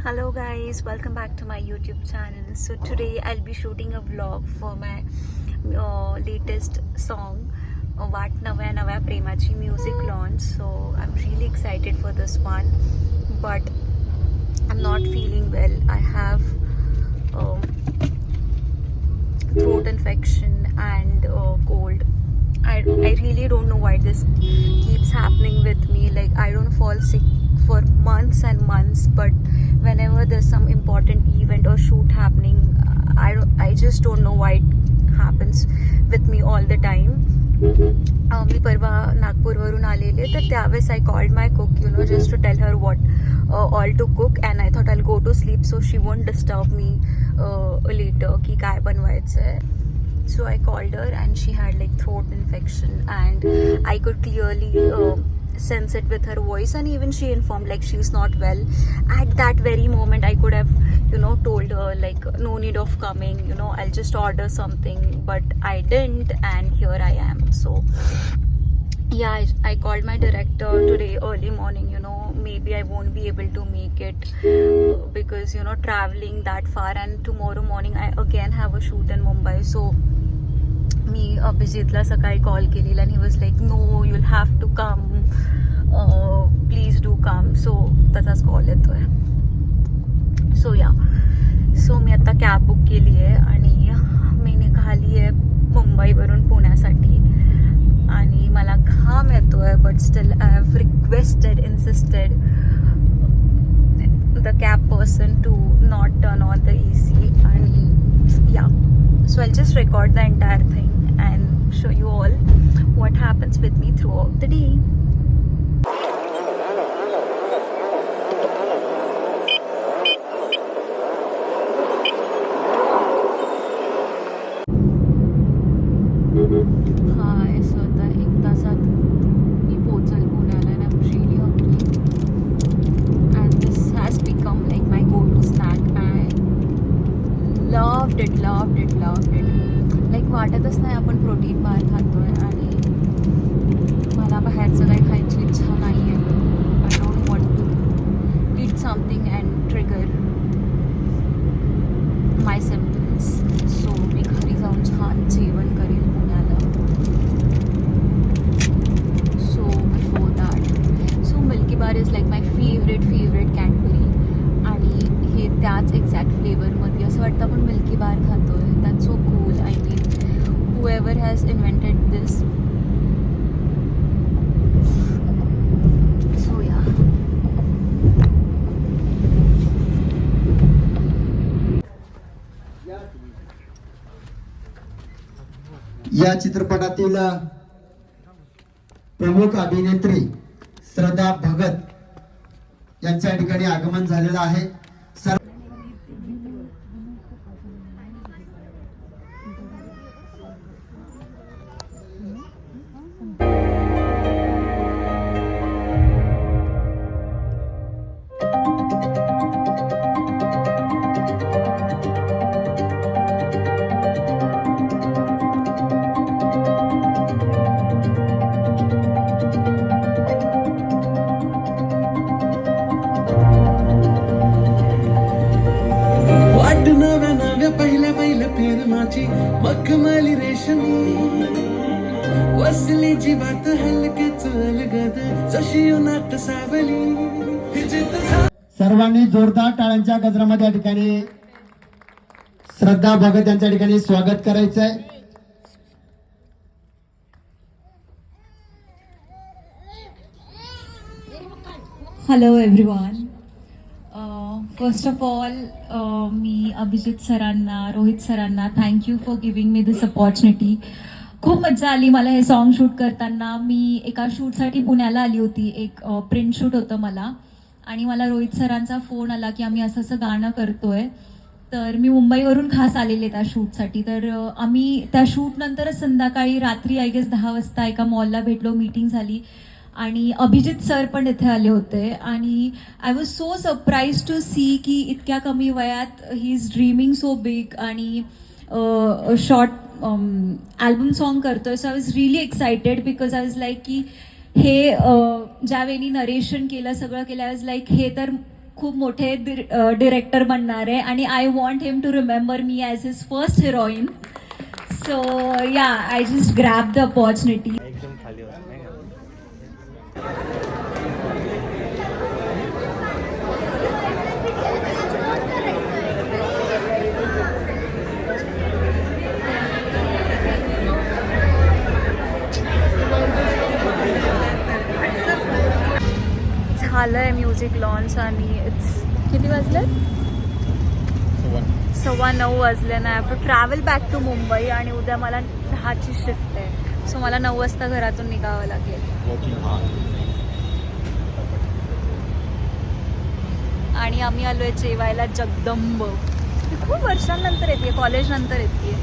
Hello guys, welcome back to my YouTube channel. So today I'll be shooting a vlog for my latest song वाट नव्या नव्या प्रेमाची music launch. So I'm really excited for this one, but I'm not feeling well. I have throat infection and cold. I really don't know why this keeps happening with me. Like I don't fall sick for months and months, but whenever there's some important event or shoot happening, I just don't know why it happens with me all the time. मी परवा नागपूरवरून आलेले तर त्यावेळेस I called my cook just to tell her what all to cook and I thought I go to sleep so she won't disturb me later की काय बनवायचं आहे. So I called her and she had like throat infection and I could clearly sense it with her voice, and even she informed like she's not well. At that very moment I could have told her like no need of coming, I'll just order something, but I didn't, and here I am. So yeah, I called my director today early morning. Maybe I won't be able to make it because traveling that far, and tomorrow morning I again have a shoot in Mumbai. So मी अभिजितला सकाळी call केलेला आणि he was like no you'll have to come, please do come. So त्याचाच call येतोय. सो सो मी आता cab book केली आहे आणि मी निघाली आहे मुंबईवरून पुण्यासाठी. आणि मला घाम येतोय, but still I have requested insisted the cab person to not turn on the AC. आणि so I'll just record the entire thing and show you all what happens with me throughout the day. Hi, so आता 1 तासात मी पोहोचेल पुण्याला and I'm really hungry and this has become like my go-to snack. I loved it. Like वाटतच नाही आपण protein bar खातोय आणि मला बाहेरचं काही खायची इच्छा नाही आहे. I don't want to eat something and trigger my symptoms. So मी घरी जाऊन छान जेवण करेन पुण्याला. So before that Milky Bar is like my favourite Cadbury, आणि हे त्याच एक्झॅक्ट फ्लेवरमध्ये असं वाटतं आपण मिल्की बार खातोय. That's so cool. I mean whoever has invented this. So yeah. या चित्रपटातील प्रमुख अभिनेत्री श्रद्धा भगत यांच्या ठिकाणी आगमन झालेलं आहे. पहिल्या प्रेमाची मखमली रेशमी वसली जीवात हलके चल गद जशी नाट सावली. सर्वांनी जोरदार टाळ्यांच्या गजरामध्ये या ठिकाणी श्रद्धा भगत यांच्या ठिकाणी स्वागत करायचं आहे. Hello everyone. First of all मी अभिजित सरांना, रोहित सरांना thank you for giving me this opportunity. खूप मजा आली मला हे सॉन्ग शूट करताना. मी एका शूटसाठी पुण्याला आली होती, एक प्रिंट शूट होतं मला, आणि मला रोहित सरांचा फोन आला की आम्ही असं असं गाणं करतोय. तर मी मुंबईवरून खास आलेले त्या शूटसाठी. तर आम्ही त्या शूटनंतरच संध्याकाळी रात्री आय गेस 10 वाजता एका मॉलला भेटलो, मीटिंग झाली आणि अभिजित सर पण इथे आले होते. आणि I was so surprise to see की इतक्या कमी वयात he is dreaming so big आणि शॉर्ट अल्बम सॉन्ग करतोय. So I was really excited because I was like की हे ज्यावेळी नरेशन केलं, सगळं केलं, आय वॉज लाईक हे तर खूप मोठे डिरेक्टर बनणार आहे आणि I want him to remember me as his first heroine. So ya I just grab the opportunity. झालंय म्युझिक लॉन्च आणि किती वाजले? 9:15 वाजले ना. I have to travel back to Mumbai आणि उद्या मला 10ची शिफ्ट आहे. सो मला 9 वाजता घरातून निघावं लागेल. आणि आम्ही आलोय जेवायला जगदंब. खूप वर्षांनंतर येते, कॉलेज नंतर येते.